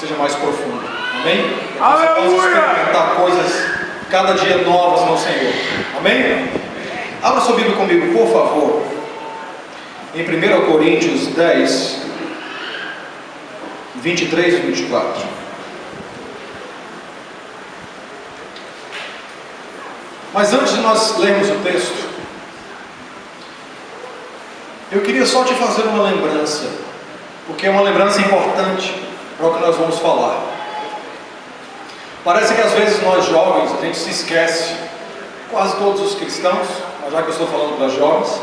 seja mais profundo. Amém? Aleluia! Você possa experimentar coisas cada dia novas no Senhor. Amém? Abra sua Bíblia comigo, por favor. Em 1 Coríntios 10, 23 e 24. Mas antes de nós lermos o texto, eu queria só te fazer uma lembrança, porque é uma lembrança importante para o que nós vamos falar. Parece que às vezes nós jovens, a gente se esquece, quase todos os cristãos, mas já que eu estou falando para jovens,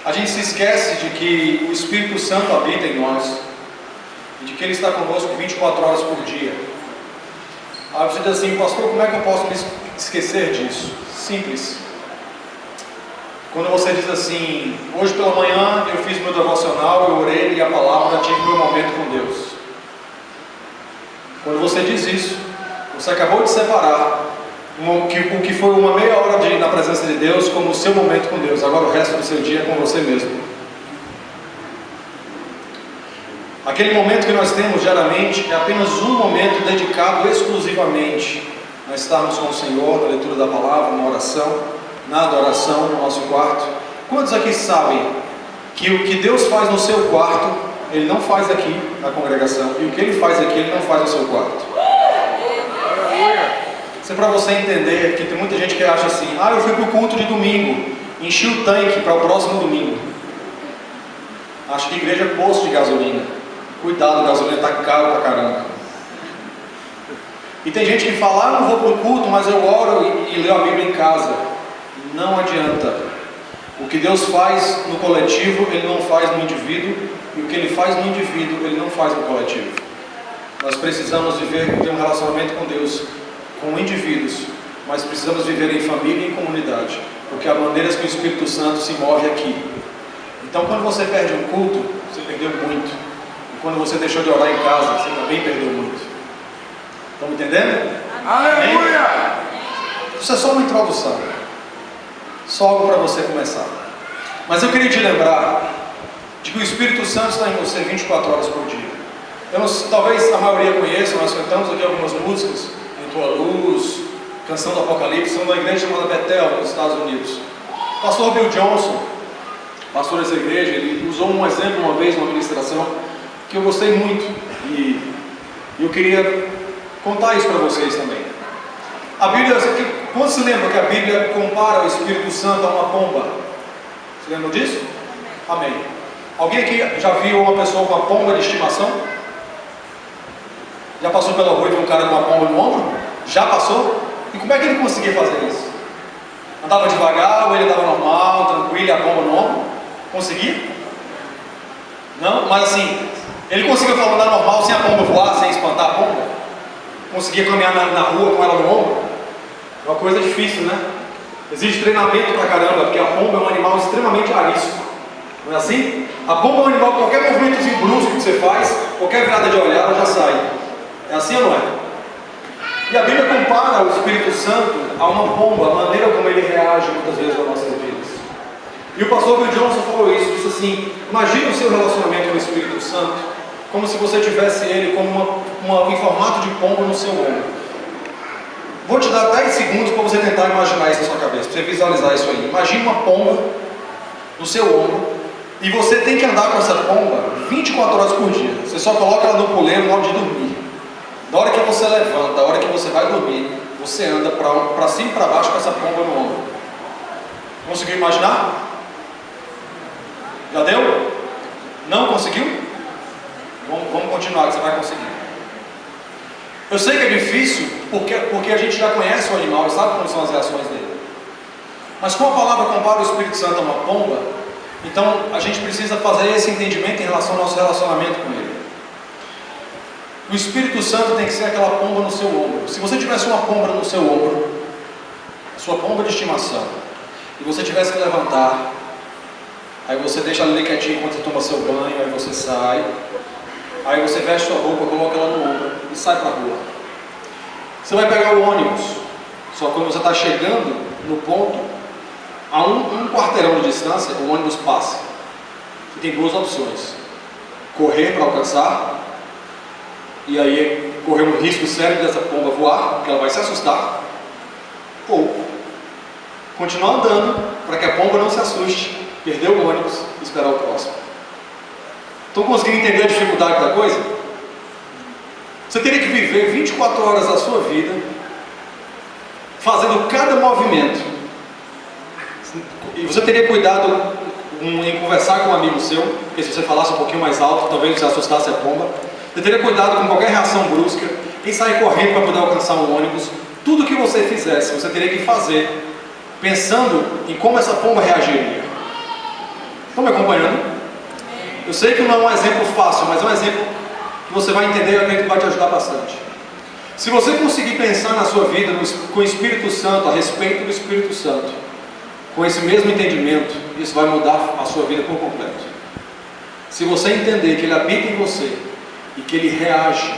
a gente se esquece de que o Espírito Santo habita em nós, e de que Ele está conosco 24 horas por dia. Aí você diz assim, pastor, como é que eu posso me esquecer disso? Simples. Quando você diz assim, hoje pela manhã eu fiz meu devocional, eu orei e a palavra, tive meu momento com Deus. Quando você diz isso, você acabou de separar o que foi uma meia hora na presença de Deus como o seu momento com Deus. Agora o resto do seu dia é com você mesmo. Aquele momento que nós temos diariamente é apenas um momento dedicado exclusivamente a estarmos com o Senhor, na leitura da palavra, na oração, na adoração, no nosso quarto. Quantos aqui sabem que o que Deus faz no seu quarto, Ele não faz aqui na congregação, e o que Ele faz aqui, Ele não faz no seu quarto? Isso é para você entender que tem muita gente que acha assim, eu fui para o culto de domingo, enchi o tanque para o próximo domingo. Acho que igreja é posto de gasolina. Cuidado, a gasolina está caro pra caramba. E tem gente que fala, não vou para o culto, mas eu oro e leio a Bíblia em casa. Não adianta. O que Deus faz no coletivo, Ele não faz no indivíduo, e o que Ele faz no indivíduo, Ele não faz no coletivo. Nós precisamos ter um relacionamento com Deus, com indivíduos, mas precisamos viver em família e em comunidade, porque há maneiras que o Espírito Santo se move aqui. Então, quando você perde um culto, você perdeu muito. E quando você deixou de orar em casa, você também perdeu muito. Estão me entendendo? Aleluia! Isso é só uma introdução. Só algo para você começar. Mas eu queria te lembrar de que o Espírito Santo está em você 24 horas por dia. Talvez a maioria conheça, nós cantamos aqui algumas músicas, Em Tua Luz, Canção do Apocalipse, são da igreja chamada Bethel, nos Estados Unidos. O pastor Bill Johnson, pastor dessa igreja, ele usou um exemplo uma vez numa ministração que eu gostei muito e eu queria contar isso para vocês também. A Bíblia, quando se lembra que a Bíblia compara o Espírito Santo a uma pomba? Você lembra disso? Amém. Alguém aqui já viu uma pessoa com uma pomba de estimação? Já passou pela rua e viu um cara com uma pomba no ombro? Já passou? E como é que ele conseguia fazer isso? Andava devagar ou ele andava normal, tranquilo, e a pomba no ombro? Conseguia? Não? Mas assim, ele conseguia andar normal sem a pomba voar, sem espantar a pomba? Conseguia caminhar na rua com ela no ombro? É uma coisa difícil, né? Exige treinamento pra caramba, porque a pomba é um animal extremamente arisco. Não é assim? A pomba é um animal que qualquer movimentozinho brusco que você faz, qualquer virada de olhar, ela já sai. É assim ou não é? E a Bíblia compara o Espírito Santo a uma pomba, a maneira como ele reage muitas vezes nas nossas vidas. E o pastor Bill Johnson falou isso, disse assim, imagine o seu relacionamento com o Espírito Santo como se você tivesse ele como em formato de pomba no seu ombro. Vou te dar 10 segundos para você tentar imaginar isso na sua cabeça, para você visualizar isso aí. Imagine uma pomba no seu ombro e você tem que andar com essa pomba 24 horas por dia. Você só coloca ela no puleiro na hora de dormir. Da hora que você levanta, da hora que você vai dormir, você anda para cima e para baixo com essa pomba no ombro. Conseguiu imaginar? Já deu? Não conseguiu? Vamos continuar, que você vai conseguir. Eu sei que é difícil, porque a gente já conhece o animal e sabe como são as reações dele. Mas como a palavra compara o Espírito Santo a uma pomba, então a gente precisa fazer esse entendimento em relação ao nosso relacionamento com ele. O Espírito Santo tem que ser aquela pomba no seu ombro. Se você tivesse uma pomba no seu ombro, a sua pomba de estimação, e você tivesse que levantar, aí você deixa ela ali quietinha enquanto você toma seu banho, aí você sai, aí você veste sua roupa, coloca ela no ombro e sai para a rua. Você vai pegar o ônibus, só que quando você está chegando no ponto, a um quarteirão de distância, o ônibus passa. Você tem duas opções: correr para alcançar e aí correr um risco sério dessa pomba voar, porque ela vai se assustar, ou continuar andando para que a pomba não se assuste, perder o ônibus e esperar o próximo. Estão conseguindo entender a dificuldade da coisa? Você teria que viver 24 horas da sua vida fazendo cada movimento, e você teria cuidado em conversar com um amigo seu, porque se você falasse um pouquinho mais alto, talvez você assustasse a pomba. Você teria cuidado com qualquer reação brusca, em sair correndo para poder alcançar um ônibus. Tudo que você fizesse, você teria que fazer pensando em como essa pomba reagiria. Estão me acompanhando? Eu sei que não é um exemplo fácil, mas é um exemplo que você vai entender e eu acredito que vai te ajudar bastante. Se você conseguir pensar na sua vida com o Espírito Santo, a respeito do Espírito Santo, com esse mesmo entendimento, isso vai mudar a sua vida por completo. Se você entender que Ele habita em você e que Ele reage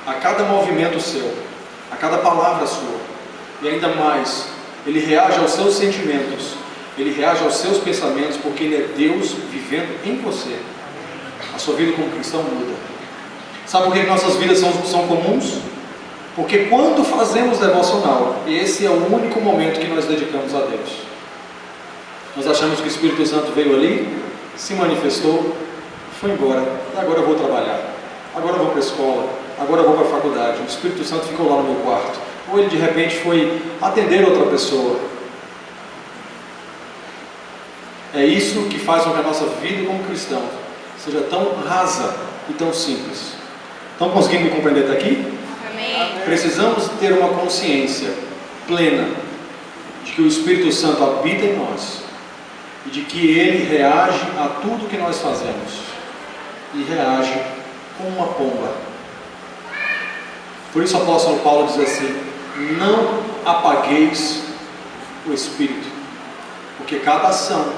a cada movimento seu, a cada palavra sua, e ainda mais, Ele reage aos seus sentimentos, Ele reage aos seus pensamentos, porque Ele é Deus vivendo em você, a sua vida como cristão muda. Sabe por que nossas vidas são comuns? Porque quando fazemos devocional, esse é o único momento que nós dedicamos a Deus. Nós achamos que o Espírito Santo veio ali, se manifestou, foi embora, e agora eu vou trabalhar, agora eu vou para a escola, agora eu vou para a faculdade. O Espírito Santo ficou lá no meu quarto, ou ele de repente foi atender outra pessoa. É isso que faz com que a nossa vida como cristão seja tão rasa e tão simples. Estão conseguindo me compreender até aqui? Amém. Precisamos ter uma consciência plena de que o Espírito Santo habita em nós e de que Ele reage a tudo que nós fazemos e reage como uma pomba. Por isso o apóstolo Paulo diz assim: não apagueis o Espírito, porque cada ação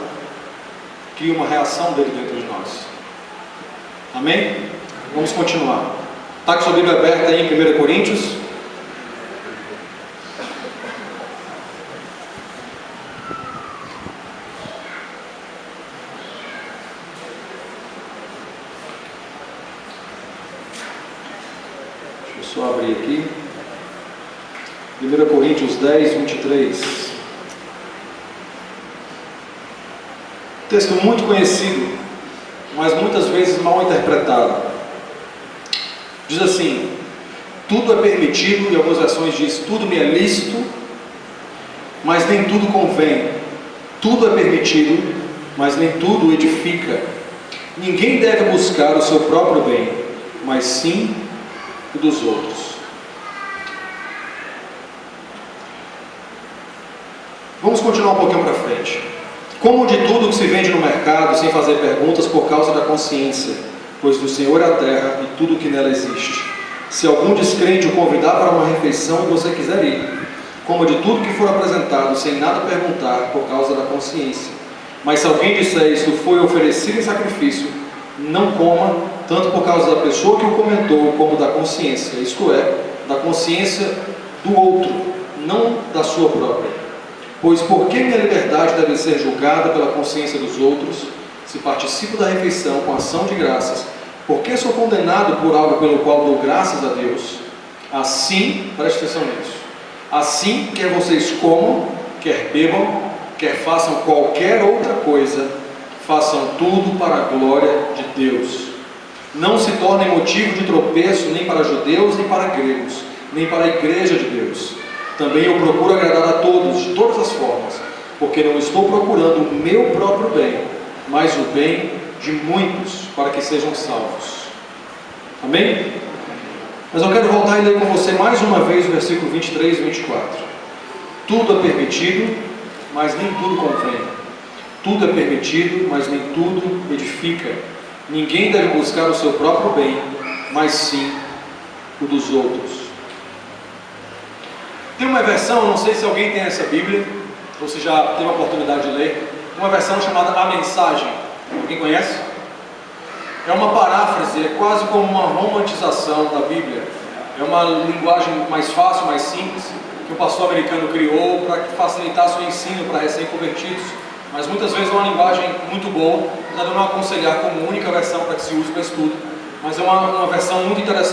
cria uma reação dele dentro de nós. Amém? Vamos continuar. Está com sua Bíblia aberta aí em 1 Coríntios. Deixa eu só abrir aqui. 1 Coríntios 10, 23. Texto muito conhecido, mas muitas vezes mal interpretado. Diz assim: tudo é permitido, e algumas versões diz: tudo me é lícito, mas nem tudo convém. Tudo é permitido, mas nem tudo edifica. Ninguém deve buscar o seu próprio bem, mas sim o dos outros. Vamos continuar um pouquinho para frente. Como de tudo que se vende no mercado, sem fazer perguntas por causa da consciência, pois do Senhor é a terra e tudo que nela existe. Se algum descrente o convidar para uma refeição e você quiser ir, coma de tudo que for apresentado, sem nada perguntar por causa da consciência. Mas se alguém disser isto foi oferecido em sacrifício, não coma, tanto por causa da pessoa que o comentou, como da consciência, isto é, da consciência do outro, não da sua própria. Pois por que minha liberdade deve ser julgada pela consciência dos outros, se participo da refeição com ação de graças? Por que sou condenado por algo pelo qual dou graças a Deus? Assim, preste atenção nisso, assim, quer vocês comam, quer bebam, quer façam qualquer outra coisa, façam tudo para a glória de Deus. Não se tornem motivo de tropeço nem para judeus, nem para gregos, nem para a igreja de Deus. Também eu procuro agradar a todos, de todas as formas, porque não estou procurando o meu próprio bem, mas o bem de muitos, para que sejam salvos. Amém? Mas eu quero voltar e ler com você mais uma vez o versículo 23 e 24. Tudo é permitido, mas nem tudo convém. Tudo é permitido, mas nem tudo edifica. Ninguém deve buscar o seu próprio bem, mas sim o dos outros. Tem uma versão, não sei se alguém tem essa Bíblia, ou se já teve a oportunidade de ler, uma versão chamada A Mensagem. Alguém conhece? É uma paráfrase, é quase como uma romantização da Bíblia. É uma linguagem mais fácil, mais simples, que o pastor americano criou para que facilitasse o ensino para recém-convertidos. Mas muitas vezes é uma linguagem muito boa, apesar de eu não aconselhar como única versão para que se use para estudo. Mas é uma versão muito interessante.